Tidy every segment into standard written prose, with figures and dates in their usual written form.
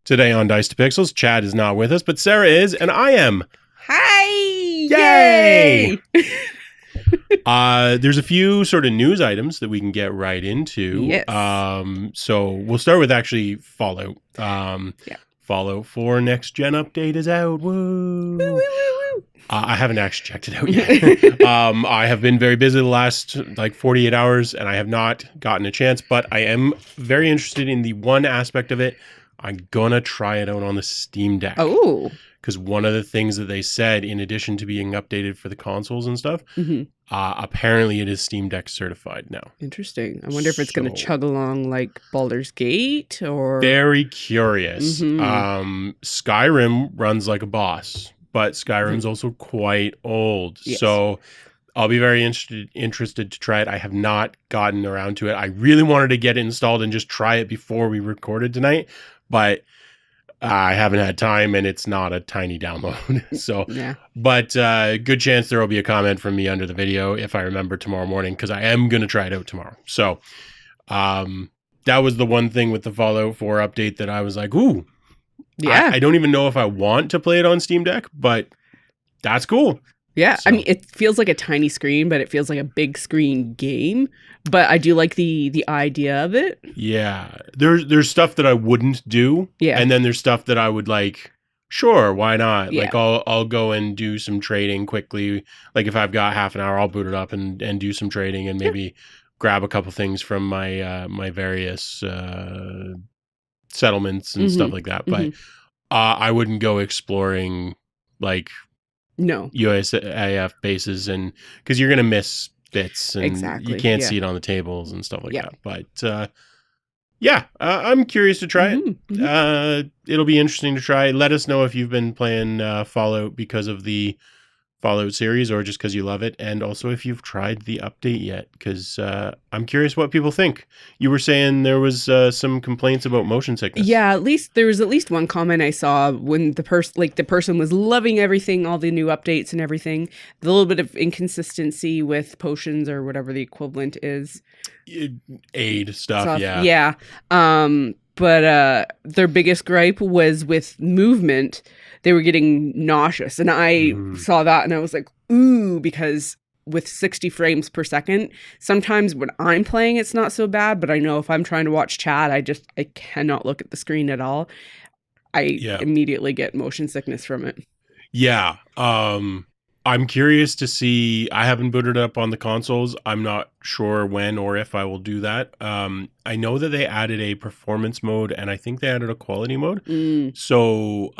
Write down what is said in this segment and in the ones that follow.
Today on Dice to Pixels, Chad is not with us, but Sarah is, and I am. Hi! Yay! There's a few sort of news items that we can get right into. Yes. So we'll start with actually Fallout. Fallout 4 Next Gen update is out. Woo! Woo, woo, woo, woo. I haven't actually checked it out yet. I have been very busy the last 48 hours, and I have not gotten a chance, but I am very interested in the one aspect of it. I'm going to try it out on the Steam Deck. Oh. Because one of the things that they said, in addition to being updated for the consoles and stuff, apparently it is Steam Deck certified now. Interesting. I wonder if it's going to chug along like Baldur's Gate or... Very curious. Skyrim runs like a boss, but Skyrim's also quite old. Yes. So I'll be very interested to try it. I have not gotten around to it. I really wanted to get it installed and just try it before we recorded tonight, but I haven't had time, and it's not a tiny download. So, yeah. But good chance there will be a comment from me under the video if I remember tomorrow morning, because I am going to try it out tomorrow. So that was the one thing with the Fallout 4 update that I was like, ooh. Yeah. I don't even know if I want to play it on Steam Deck, but that's cool. Yeah, so. I mean, it feels like a tiny screen, but it feels like a big screen game. But I do like the idea of it. Yeah, there's stuff that I wouldn't do. Yeah, and then there's stuff that I would like. Sure, why not? Yeah. Like I'll go and do some trading quickly. Like if I've got half an hour, I'll boot it up and do some trading and maybe grab a couple things from my my various settlements and stuff like that. But I wouldn't go exploring like. No. USAF bases, and because you're going to miss bits and exactly. You can't see it on the tables and stuff like that. But I'm curious to try it. It'll be interesting to try. Let us know if you've been playing Fallout because of the Fallout series or just because you love it. And also if you've tried the update yet, because I'm curious what people think. You were saying there was some complaints about motion sickness. Yeah, there was at least one comment I saw when the person was loving everything, all the new updates and everything. A little bit of inconsistency with potions or whatever the equivalent is. Aid stuff, yeah. Yeah. But their biggest gripe was with movement. They were getting nauseous. And I saw that and I was like, ooh, because with 60 frames per second, sometimes when I'm playing, it's not so bad. But I know if I'm trying to watch Chad, I cannot look at the screen at all. I immediately get motion sickness from it. Yeah. I'm curious to see. I haven't booted it up on the consoles. I'm not sure when or if I will do that. I know that they added a performance mode, and I think they added a quality mode. So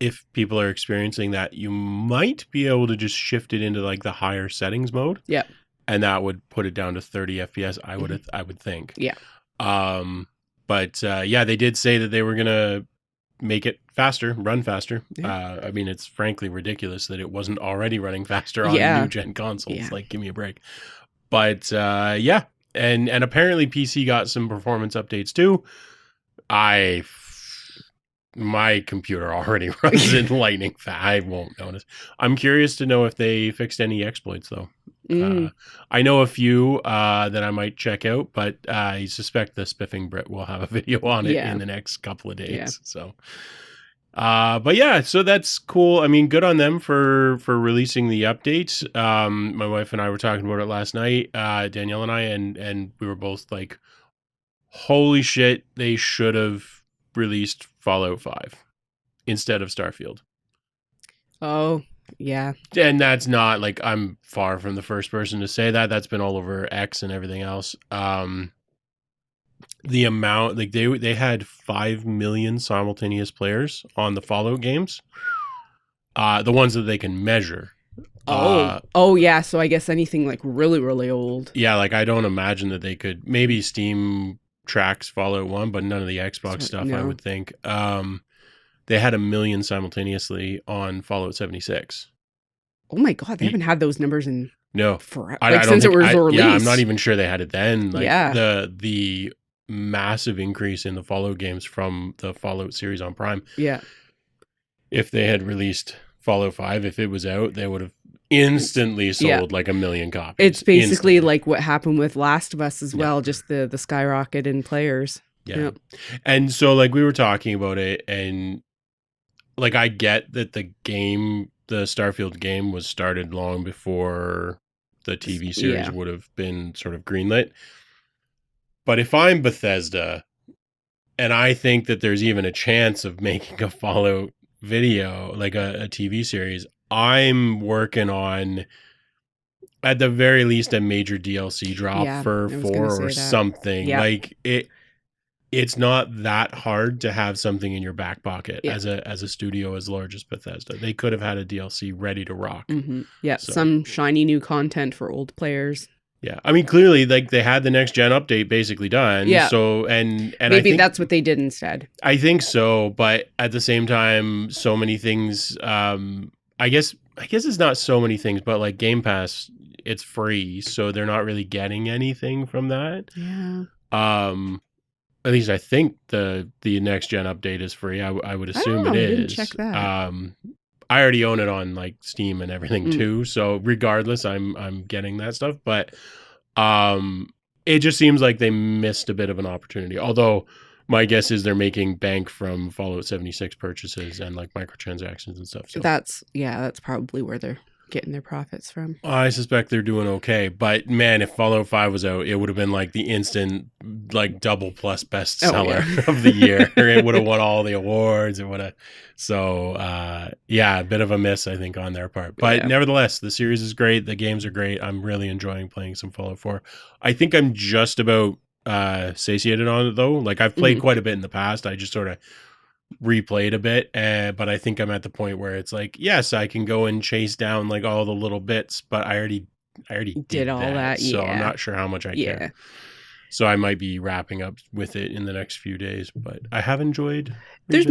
if people are experiencing that, you might be able to just shift it into like the higher settings mode. Yeah. And that would put it down to 30 FPS, I would think. Yeah. But they did say that they were going to make it faster, run faster. Yeah. I mean, it's frankly ridiculous that it wasn't already running faster on new gen consoles. Yeah. Like, give me a break. But and apparently PC got some performance updates too. My computer already runs in lightning fast. I won't notice. I'm curious to know if they fixed any exploits though. I know a few that I might check out, but I suspect the Spiffing Brit will have a video on it in the next couple of days. Yeah. So, so that's cool. I mean, good on them for releasing the update. My wife and I were talking about it last night, Danielle and I, and we were both like, holy shit, they should have released Fallout 5 instead of Starfield. Oh, yeah. And that's not like, I'm far from the first person to say that. That's been all over X and everything else. The amount, like they had 5 million simultaneous players on the Fallout games. The ones that they can measure. Yeah. So I guess anything like really, really old. Yeah, like I don't imagine that they could. Maybe Steam tracks Fallout 1, but none of the Xbox stuff, no. I would think. They had 1 million simultaneously on Fallout 76. Oh my God, they haven't had those numbers in forever. Since it was released. Yeah, I'm not even sure they had it then. Like the massive increase in the Fallout games from the Fallout series on Prime. Yeah. If they had released Fallout 5, if it was out, they would have instantly sold like 1 million copies. It's basically like what happened with Last of Us as well, just the skyrocket in players. Yeah. And so like we were talking about it, and like I get that the Starfield game was started long before the TV series Yeah. would have been sort of greenlit. But if I'm Bethesda and I think that there's even a chance of making a Fallout video, like a TV series, I'm working on at the very least a major DLC drop Yeah, for I was gonna 4 or say that. something. Yeah. Like it's not that hard to have something in your back pocket Yeah. as a studio as large as Bethesda. They could have had a DLC ready to rock. Yeah, So. some shiny new content for old players. Yeah, I mean, clearly, like they had the next gen update basically done. Yeah. So and Maybe I think that's what they did instead. I think so, but at the same time, so many things. I guess it's not so many things, but like Game Pass, it's free, so they're not really getting anything from that. Yeah. At least I think the next gen update is free. I would assume it I is. didn't check that. I already own it on like Steam and everything too. So regardless, I'm getting that stuff. But it just seems like they missed a bit of an opportunity. Although my guess is they're making bank from Fallout 76 purchases and like microtransactions and stuff. So That's probably where they're getting their profits from. I suspect they're doing okay. But man, if Fallout 5 was out, it would have been like the instant like double plus bestseller of the year. It would have won all the awards. It would have. So yeah, a bit of a miss, I think, on their part. But nevertheless, the series is great. The games are great. I'm really enjoying playing some Fallout 4. I think I'm just about satiated on it though. Like I've played quite a bit in the past. I just sort of replayed a bit, but I think I'm at the point where it's like, yes, I can go and chase down like all the little bits, but I already did all that. So I'm not sure how much I care. So I might be wrapping up with it in the next few days, but I have enjoyed. There's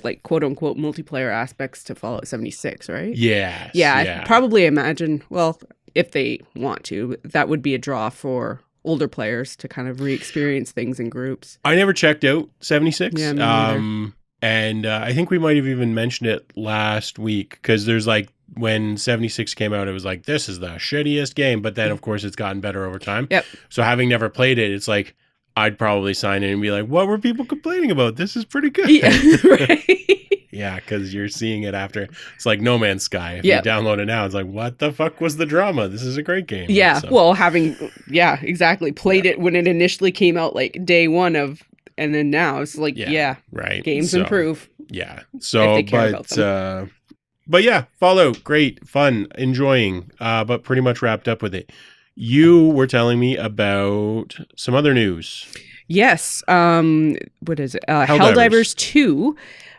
like quote unquote multiplayer aspects to Fallout 76, right? Yes. Yeah. I probably imagine, well, if they want to, that would be a draw for older players to kind of re-experience things in groups. I never checked out 76. Yeah, me neither. And I think we might have even mentioned it last week because there's like when 76 came out, it was like, this is the shittiest game. But then, of course, it's gotten better over time. Yep. So having never played it, it's like, I'd probably sign in and be like, what were people complaining about? This is pretty good. Yeah, right. Yeah, because you're seeing it after. It's like No Man's Sky. If you download it now, it's like, what the fuck was the drama? This is a great game. Yeah, so. Well, exactly. Played it when it initially came out, like day one of, and then now it's like, right. Games improve. Yeah. So, but yeah, Fallout, great, fun, enjoying, but pretty much wrapped up with it. You were telling me about some other news. Yes. What is it? Helldivers 2.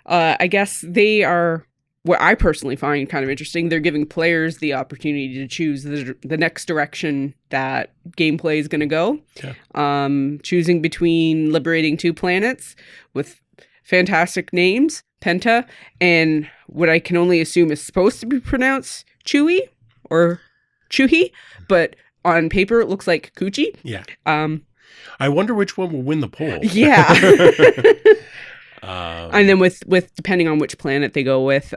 I guess they are what I personally find kind of interesting. They're giving players the opportunity to choose the next direction that gameplay is going to go. Yeah. Choosing between liberating 2 planets with fantastic names, Penta, and what I can only assume is supposed to be pronounced Chewy or Chuhi, but on paper it looks like Coochie. Yeah. I wonder which one will win the poll. Yeah. And then with depending on which planet they go with,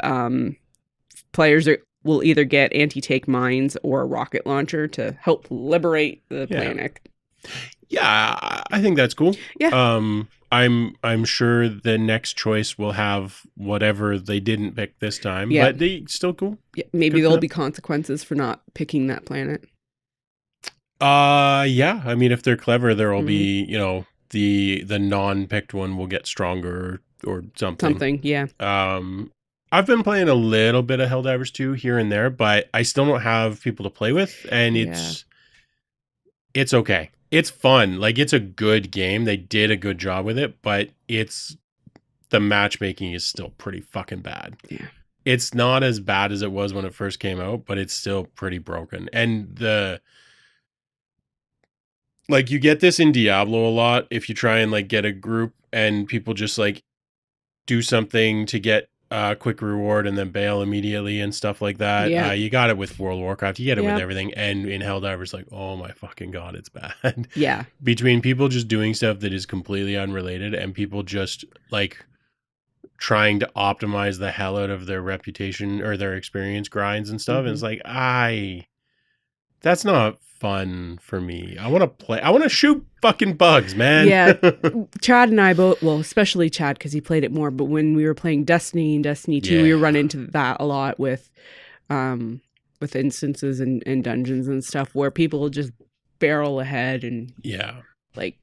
players will either get anti-tank mines or a rocket launcher to help liberate the planet. Yeah, I think that's cool. Yeah. I'm sure the next choice will have whatever they didn't pick this time, but they still cool. Yeah, maybe there'll be consequences for not picking that planet. Yeah. I mean, if they're clever, there will be, the non-picked one will get stronger or something. Something, yeah. I've been playing a little bit of Helldivers 2 here and there, but I still don't have people to play with, and it's okay. It's fun. Like, it's a good game. They did a good job with it, but the matchmaking is still pretty fucking bad. Yeah. It's not as bad as it was when it first came out, but it's still pretty broken. And like, you get this in Diablo a lot if you try and like get a group and people just like do something to get a quick reward and then bail immediately and stuff like that. Yeah. You got it with World of Warcraft. You get it with everything. And in Helldivers, like, oh my fucking God, it's bad. Yeah. Between people just doing stuff that is completely unrelated and people just like trying to optimize the hell out of their reputation or their experience grinds and stuff. And it's like, That's not fun for me. I want to play. I want to shoot fucking bugs, man. Yeah, Chad and I both, well, especially Chad because he played it more, but when we were playing Destiny and Destiny 2, we were running into that a lot with instances and dungeons and stuff where people just barrel ahead and like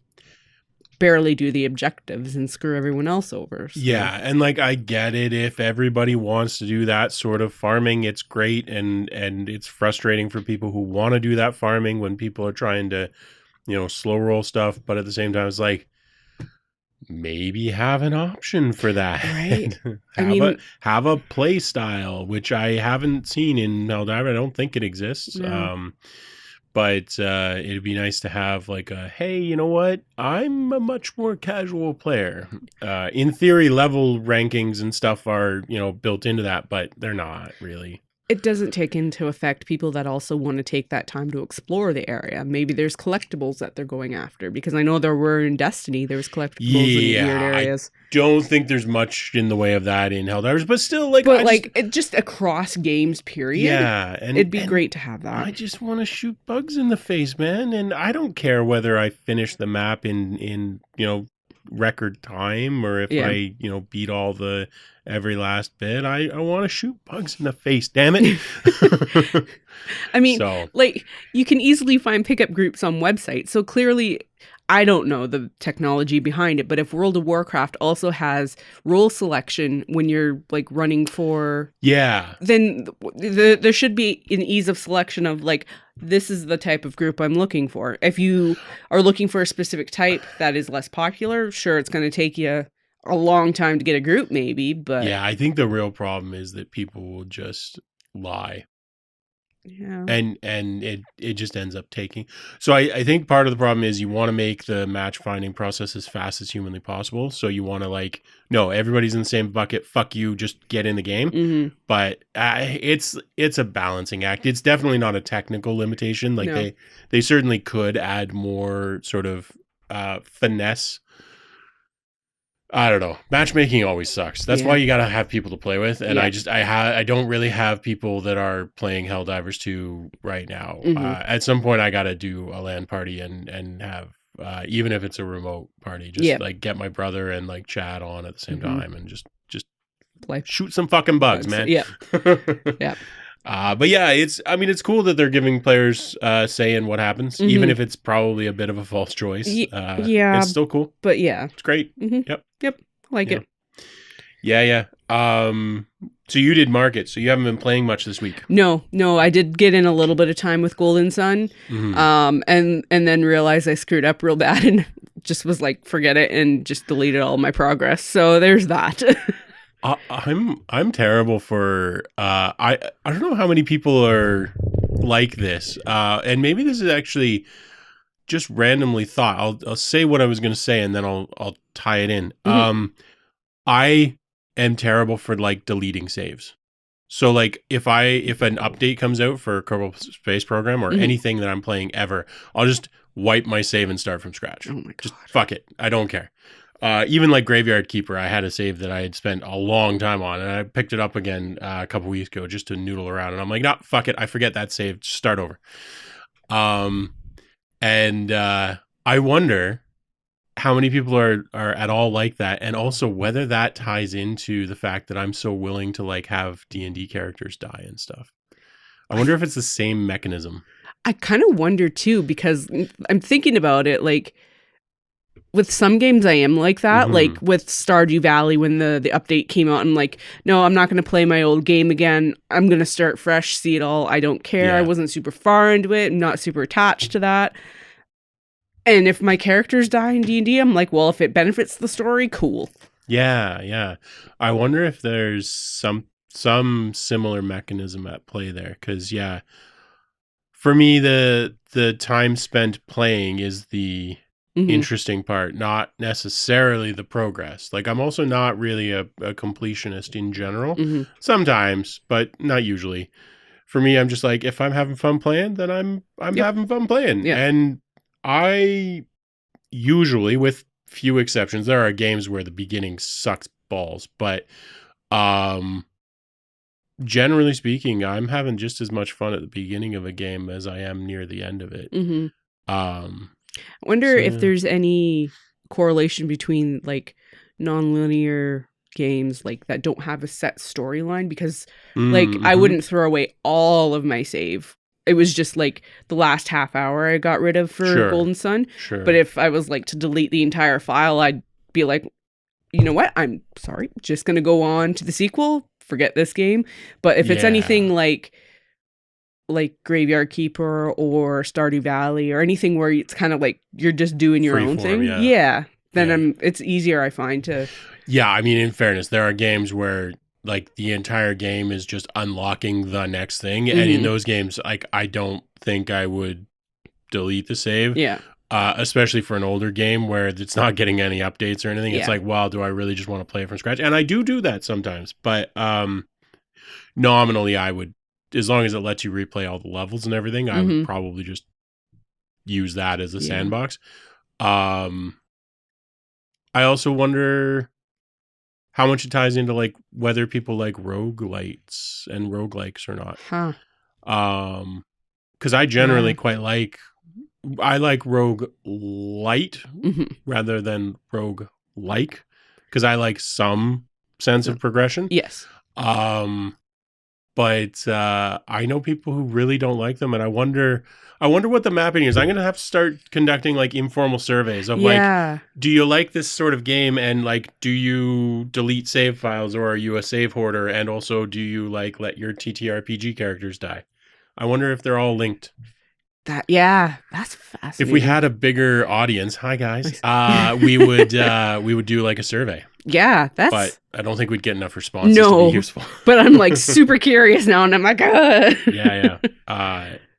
barely do the objectives and screw everyone else over. So. Yeah, and like I get it if everybody wants to do that sort of farming, it's great and it's frustrating for people who want to do that farming when people are trying to, slow roll stuff, but at the same time it's like maybe have an option for that. Right. have a play style, which I haven't seen in Helldivers. I don't think it exists. No. But it'd be nice to have like a, hey, you know what? I'm a much more casual player. In theory, level rankings and stuff are, built into that, but they're not really. It doesn't take into effect people that also want to take that time to explore the area. Maybe there's collectibles that they're going after, because I know there were in Destiny, there was collectibles in weird areas. I don't think there's much in the way of that in Helldivers, but still, like, just across games, period. Yeah, and it'd be great to have that. I just want to shoot bugs in the face, man, and I don't care whether I finish the map in record time or if I beat all the every last bit. I want to shoot bugs in the face, damn it. I mean, like, you can easily find pickup groups on websites, so clearly I don't know the technology behind it, but if World of Warcraft also has role selection when you're like running for, then there should be an ease of selection of like, this is the type of group I'm looking for. If you are looking for a specific type that is less popular, sure, it's going to take you a long time to get a group maybe, but yeah, I think the real problem is that people will just lie. Yeah. And it just ends up taking. So I think part of the problem is you want to make the match finding process as fast as humanly possible. So you want to like, no, everybody's in the same bucket. Fuck you, just get in the game. Mm-hmm. But it's a balancing act. It's definitely not a technical limitation. Like they certainly could add more sort of finesse. I don't know. Matchmaking always sucks. That's why you gotta have people to play with, and I don't really have people that are playing Helldivers 2 right now. Mm-hmm. At some point, I gotta do a LAN party and have even if it's a remote party, just like get my brother and like chat on at the same time and just play. Shoot some fucking bugs, man. Yeah. Yeah. But yeah, it's cool that they're giving players say in what happens, even if it's probably a bit of a false choice. Yeah, it's still cool. But yeah, it's great. Mm-hmm. Yep, like it. Yeah. So you did market, so you haven't been playing much this week. No, I did get in a little bit of time with Golden Sun, and then realized I screwed up real bad and just was like, forget it, and just deleted all my progress. So there's that. I'm terrible for I don't know how many people are like this, and maybe this is actually just randomly thought. I'll say what I was going to say and then I'll tie it in. I am terrible for like deleting saves. So like if an update comes out for Kerbal Space Program or anything that I'm playing ever, I'll just wipe my save and start from scratch. Oh my God. Just fuck it. I don't care. Even like Graveyard Keeper, I had a save that I had spent a long time on, and I picked it up again a couple weeks ago just to noodle around. And I'm like, nah, fuck it. I forget that save. Just start over. And I wonder how many people are at all like that, and also whether that ties into the fact that I'm so willing to like have D&D characters die and stuff. I wonder if it's the same mechanism. I kind of wonder too, because I'm thinking about it, like, with some games I am like that, like with Stardew Valley when the update came out, I'm like, no, I'm not going to play my old game again. I'm going to start fresh, see it all. I don't care. Yeah. I wasn't super far into it. I'm not super attached to that. And if my characters die in D&D, I'm like, well, if it benefits the story, cool. Yeah. I wonder if there's some similar mechanism at play there. Because, yeah, for me, the time spent playing is the interesting part, not necessarily the progress. Like, I'm also not really a completionist in general. Sometimes, but not usually. For me, I'm just like, if I'm having fun playing, then I'm having fun playing. Yeah. And I usually, with few exceptions, there are games where the beginning sucks balls, but generally speaking, I'm having just as much fun at the beginning of a game as I am near the end of it. Mm-hmm. Um, I wonder if so there's any correlation between like non-linear games like that don't have a set storyline, because like I mm-hmm. wouldn't throw away all of my save. It was just like the last half hour I got rid of for Sure, Golden Sun. sure. But if I was like to delete the entire file, I'd be like, you know what? I'm sorry, just gonna go on to the sequel. Forget this game. But if it's anything Yeah. like Graveyard Keeper or Stardew Valley or anything where it's kind of like you're just doing your own Freeform, thing, yeah. yeah, then Yeah. it's easier, I find, to. Yeah, I mean, in fairness, there are games where like the entire game is just unlocking the next thing, and in Mhm. those games, like I don't think I would delete the save. Yeah, Especially for an older game where it's not getting any updates or anything. It's Yeah. like, wow, do I really just want to play it from scratch? And I do that sometimes, but nominally I would, as long as it lets you replay all the levels and everything, I would Mhm. probably just use that as a Yeah. sandbox. I also wonder how much it ties into like whether people like roguelites and roguelikes or not. Huh. Because I generally Yeah. quite like, I like rogue light Mhm. rather than rogue like, because I like some sense of progression. Yes. But I know people who really don't like them, and I wonder what the mapping is. I'm gonna have to start conducting like informal surveys of like, Yeah. do you like this sort of game, and like, do you delete save files, or are you a save hoarder, and also do you like let your TTRPG characters die? I wonder if they're all linked. That's fascinating. If we had a bigger audience, hi guys, Nice. we would do like a survey. Yeah, that's. But I don't think we'd get enough responses to No. be useful. But I'm like super curious now, and I'm like, Yeah. I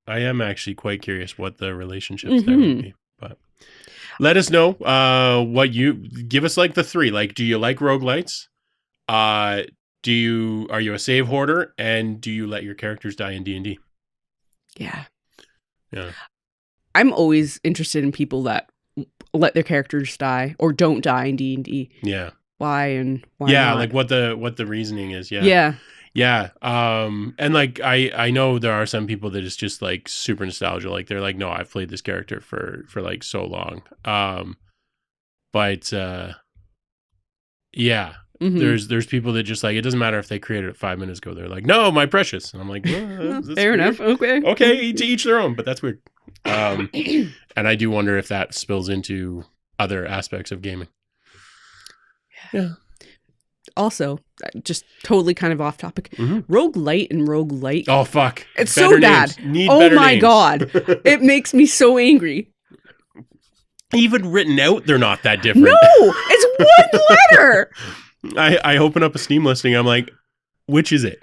am actually quite curious what the relationships there would be. But let us know what you give us, like the three. Like, do you like roguelites? Are you a save hoarder, and do you let your characters die in D&D? Yeah. Yeah. I'm always interested in people that let their characters die or don't die in D&D. Yeah. Why and why Yeah, not? like what the reasoning is. Yeah. Yeah. Yeah. And like I know there are some people that is just like super nostalgia. Like they're like, no, I've played this character for like so long. But yeah. Mhm. There's people that just like, it doesn't matter if they created it 5 minutes ago. They're like, no, my precious. And I'm like, well, that's Fair weird. enough. Okay. Okay, to each their own, but that's weird. And I do wonder if that spills into other aspects of gaming. Yeah. Also, just totally kind of off topic. Mm-hmm. Roguelite and roguelike. Oh fuck! It's better so bad. Need oh better my names. god, it makes me so angry. Even written out, they're not that different. No, it's one letter. I open up a Steam listing. I'm like, which is it?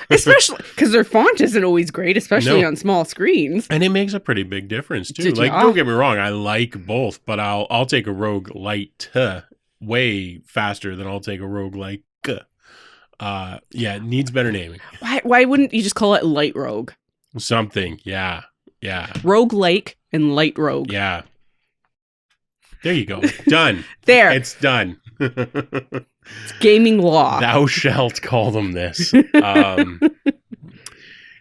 Especially because their font isn't always great, especially on small screens. And it makes a pretty big difference too. Like, don't get me wrong, I like both, but I'll take a roguelite way faster than I'll take a roguelike. Yeah, it needs better naming. Why wouldn't you just call it Light Rogue? Something, yeah. Roguelike and Light Rogue. Yeah. There you go. Done. There. It's done. It's gaming law. Thou shalt call them this.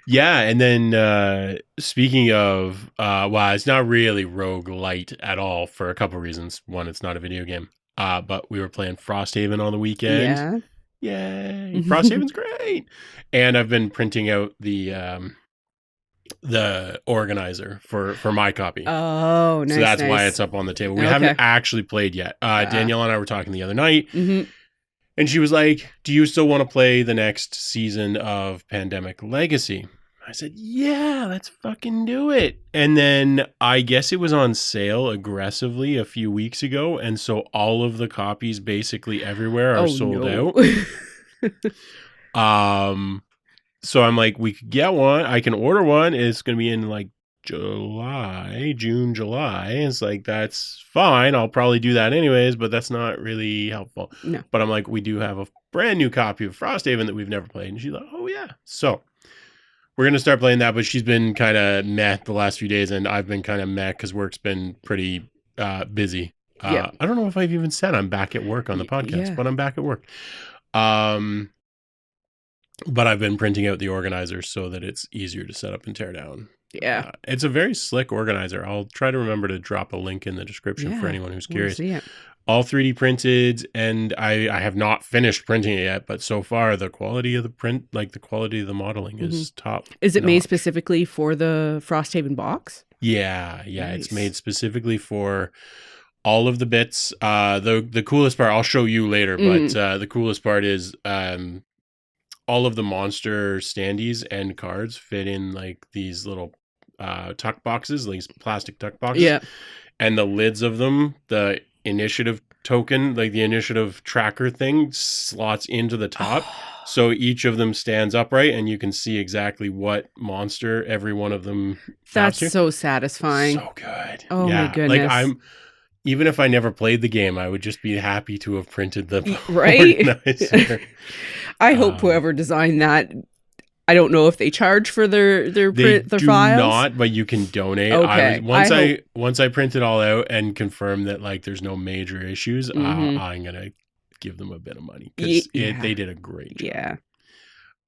Yeah, and then speaking of, well, it's not really roguelite at all for a couple reasons. One, it's not a video game. But we were playing Frosthaven on the weekend. Yeah. Yay. Frosthaven's great. And I've been printing out the organizer for my copy. Oh, nice. So that's why it's up on the table. We haven't actually played yet. Danielle and I were talking the other night. Mm-hmm. And she was like, do you still want to play the next season of Pandemic Legacy? I said, yeah, let's fucking do it. And then I guess it was on sale aggressively a few weeks ago. And so all of the copies basically everywhere are sold out. So I'm like, we could get one. I can order one. It's going to be in like June, July. It's like, that's fine. I'll probably do that anyways, but that's not really helpful. No. But I'm like, we do have a brand new copy of Frosthaven that we've never played. And she's like, oh yeah. So we're going to start playing that, but she's been kind of meh the last few days, and I've been kind of meh because work's been pretty busy. I don't know if I've even said I'm back at work on the podcast, but I'm back at work. but I've been printing out the organizer so that it's easier to set up and tear down. Yeah. It's a very slick organizer. I'll try to remember to drop a link in the description for anyone who's curious. See it. All 3D printed, and I have not finished printing it yet, but so far the quality of the print, like the quality of the modeling is top. Is it made specifically for the Frosthaven box? Yeah. Nice. It's made specifically for all of the bits. The coolest part, I'll show you later, but the coolest part is all of the monster standees and cards fit in like these little tuck boxes, these plastic tuck boxes. Yeah. And the lids of them, the initiative token, like the initiative tracker thing, slots into the top. So each of them stands upright and you can see exactly what monster every one of them. That's so satisfying. So good. Oh my goodness. Like even if I never played the game, I would just be happy to have printed the organizer. I hope whoever designed that, I don't know if they charge for their files. They do not, but you can donate. Okay. Once I print it all out and confirm that like there's no major issues, I'm gonna give them a bit of money because they did a great job.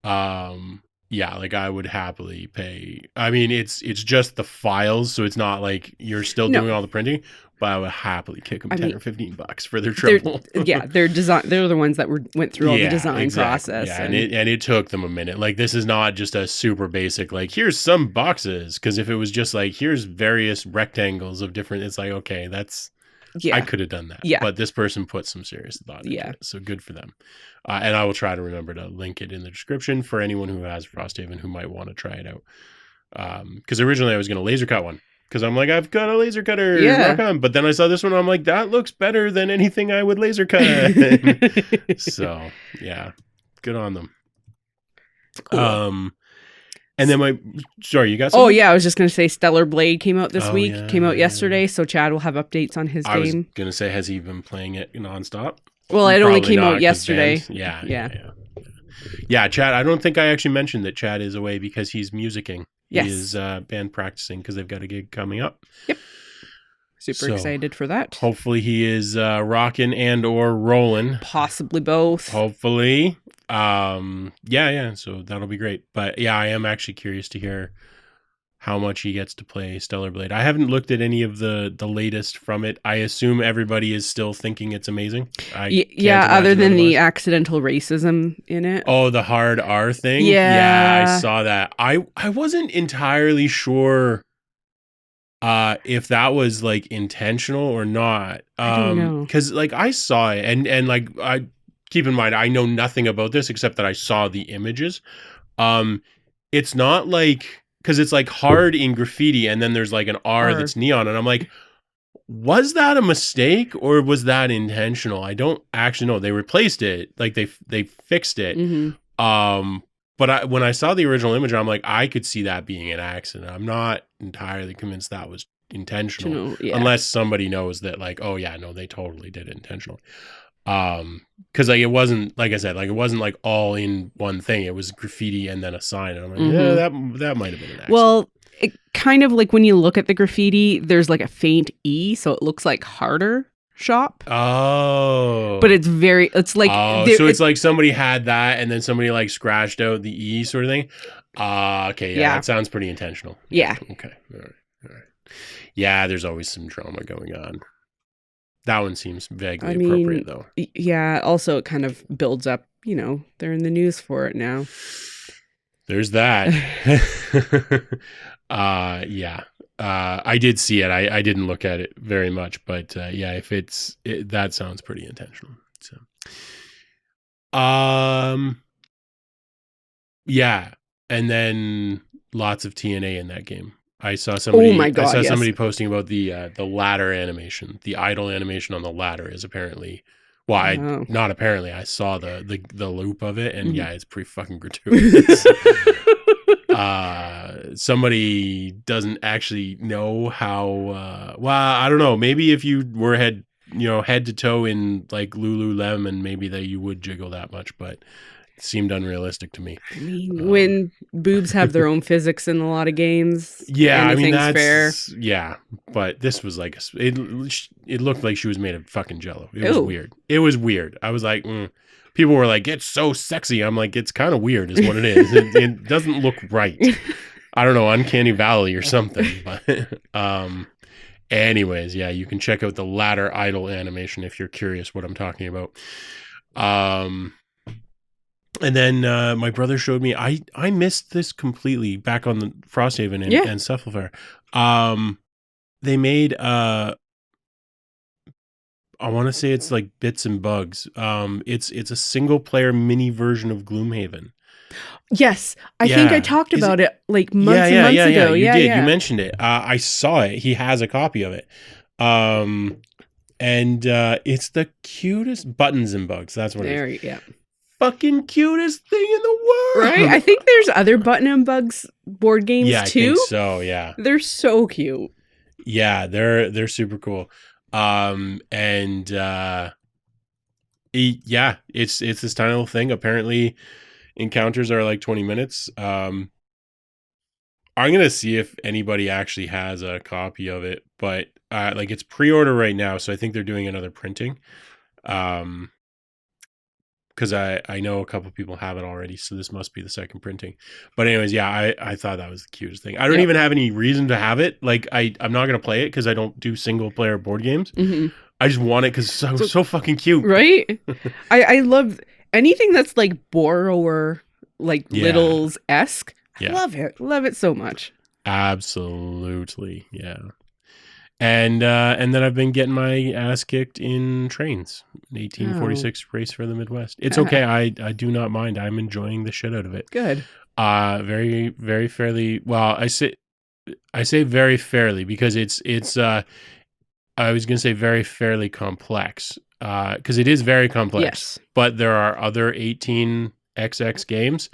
Yeah. Like I would happily pay. I mean, it's just the files, so it's not like you're still doing all the printing. But I would happily kick them $10 or $15 for their trouble. They're the ones that went through all the design process. Yeah, and it took them a minute. Like this is not just a super basic like here's some boxes, because if it was just like here's various rectangles of different, it's like okay, that's I could have done that. Yeah, but this person put some serious thought into it, so good for them. And I will try to remember to link it in the description for anyone who has Frosthaven who might want to try it out. Because originally I was going to laser cut one. Because I'm like, I've got a laser cutter. Rock on. But then I saw this one. I'm like, that looks better than anything I would laser cut. So, yeah. Good on them. Cool. And then sorry, you got something? Oh, yeah. I was just going to say Stellar Blade came out this week. Came out yesterday. So Chad will have updates on his game. I was going to say, has he been playing it nonstop? Well, it only came out yesterday. Yeah, Chad. I don't think I actually mentioned that Chad is away because he's musicking. Yes. He is band practicing because they've got a gig coming up. Yep. Super excited for that. Hopefully he is rocking and or rolling. Possibly both. Hopefully. Yeah. So that'll be great. But yeah, I am actually curious to hear how much he gets to play Stellar Blade. I haven't looked at any of the latest from it. I assume everybody is still thinking it's amazing. Other than the accidental racism in it. Oh, the hard R thing? Yeah, I saw that. I wasn't entirely sure if that was like intentional or not. I don't know. Because like I saw it and like I keep in mind I know nothing about this except that I saw the images. It's not like because it's like hard in graffiti and then there's like an R that's neon. And I'm like, was that a mistake or was that intentional? I don't actually know. They replaced it. Like they fixed it. But when I saw the original image, I'm like, I could see that being an accident. I'm not entirely convinced that was intentional. Unless somebody knows that like, oh yeah, no, they totally did it intentionally. Because like it wasn't like I said, like it wasn't like all in one thing. It was graffiti and then a sign, and I'm like, yeah, that might have been an accident. Well, it kind of like when you look at the graffiti, there's like a faint E, so it looks like harder shop. Oh, but it's like so it's like somebody had that and then somebody like scratched out the E sort of thing. Okay, yeah, that sounds pretty intentional. Yeah. Okay, all right. Yeah, there's always some drama going on. That one seems vaguely appropriate, though. Yeah. Also, it kind of builds up. You know, they're in the news for it now. There's that. Yeah. I did see it. I didn't look at it very much, but yeah, if that sounds pretty intentional. So, yeah, and then lots of TNA in that game. I saw somebody. Oh my God, I saw somebody posting about the ladder animation. The idle animation on the ladder is apparently. Well, not apparently. I saw the loop of it, and yeah, it's pretty fucking gratuitous. Somebody doesn't actually know how. Well, I don't know. Maybe if you were head to toe in like Lululemon, maybe that you would jiggle that much, but seemed unrealistic to me. I mean, when boobs have their own physics in a lot of games, Yeah, I mean anything's fair. yeah, but this was like it looked like she was made of fucking jello. It was Ew. weird. It was weird. I was like, people were like, "It's so sexy." I'm like, "It's kind of weird, is what it is. It doesn't look right." I don't know, Uncanny Valley or something. But anyways, yeah, you can check out the Ladder Idol animation if you're curious what I'm talking about. And then my brother showed me. I missed this completely back on the Frosthaven and Cephalfair. They made I want to say it's like Bits and Bugs. It's a single player mini version of Gloomhaven. Yes, I think I talked about it like months and months ago. You did. You mentioned it. I saw it. He has a copy of it. And it's the cutest Buttons and Bugs. That's what it is. Yeah. Fucking cutest thing in the world. Right? I think there's other Button and Bugs board games too. Yeah, I think so, yeah. They're so cute. Yeah, they're super cool. It's this tiny little thing. Apparently encounters are like 20 minutes. I'm gonna see if anybody actually has a copy of it, but like it's pre-order right now, so I think they're doing another printing. Because I know a couple people have it already, so this must be the second printing. But anyways, yeah, I thought that was the cutest thing. I don't even have any reason to have it. Like I'm not gonna play it because I don't do single player board games. Mm-hmm. I just want it because it's so fucking cute, right? I love anything that's like borrower, like Littles-esque. I love it so much. Absolutely, yeah. And then I've been getting my ass kicked in trains. 1846 race for the Midwest. It's okay. I do not mind. I'm enjoying the shit out of it. Good. Very, very fairly. Well, I say very fairly because it's I was gonna say very fairly complex. Because it is very complex. Yes. But there are other 18XX games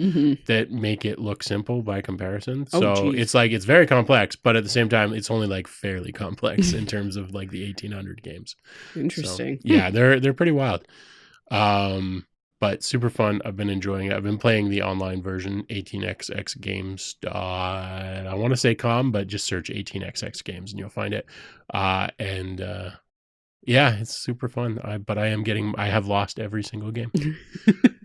that make it look simple by comparison. So it's like it's very complex, but at the same time, it's only like fairly complex in terms of like the 1800 games. Interesting. So, yeah, they're pretty wild. But super fun. I've been enjoying it. I've been playing the online version, 18XX games. I want to say com, but just search 18XX games and you'll find it. Yeah, it's super fun. I have lost every single game.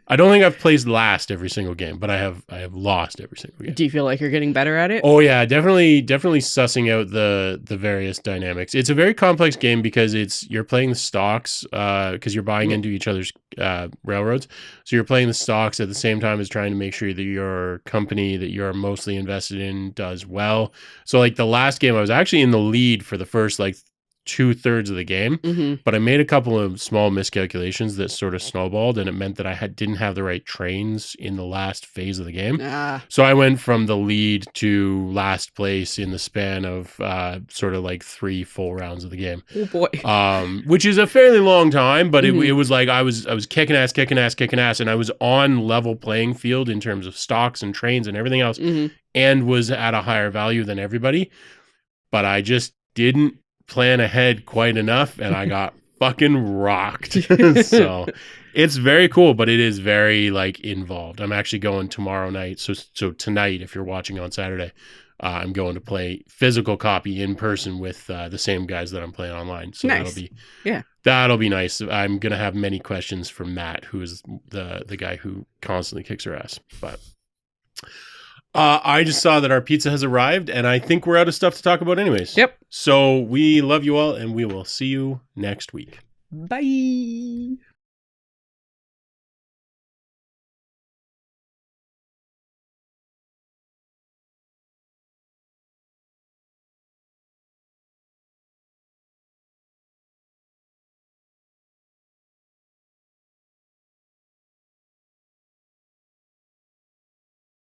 I don't think I've placed last every single game, but I have lost every single game. Do you feel like you're getting better at it? Oh yeah, definitely sussing out the various dynamics. It's a very complex game because you're playing the stocks because you're buying into each other's railroads. So you're playing the stocks at the same time as trying to make sure that your company that you're mostly invested in does well. So like the last game, I was actually in the lead for the first like 2/3 of the game, but I made a couple of small miscalculations that sort of snowballed, and it meant that I didn't have the right trains in the last phase of the game. So I went from the lead to last place in the span of sort of like 3 full rounds of the game. Oh boy. Which is a fairly long time, but it was like I was kicking ass, and I was on level playing field in terms of stocks and trains and everything else, and was at a higher value than everybody. But I just didn't plan ahead quite enough, and I got fucking rocked. So it's very cool, but it is very like involved. I'm actually going tomorrow night. So tonight, if you're watching on Saturday, I'm going to play physical copy in person with the same guys that I'm playing online. So nice. that'll be nice. I'm gonna have many questions from Matt, who is the guy who constantly kicks her ass. But I just saw that our pizza has arrived, and I think we're out of stuff to talk about anyways. Yep. So we love you all, and we will see you next week. Bye.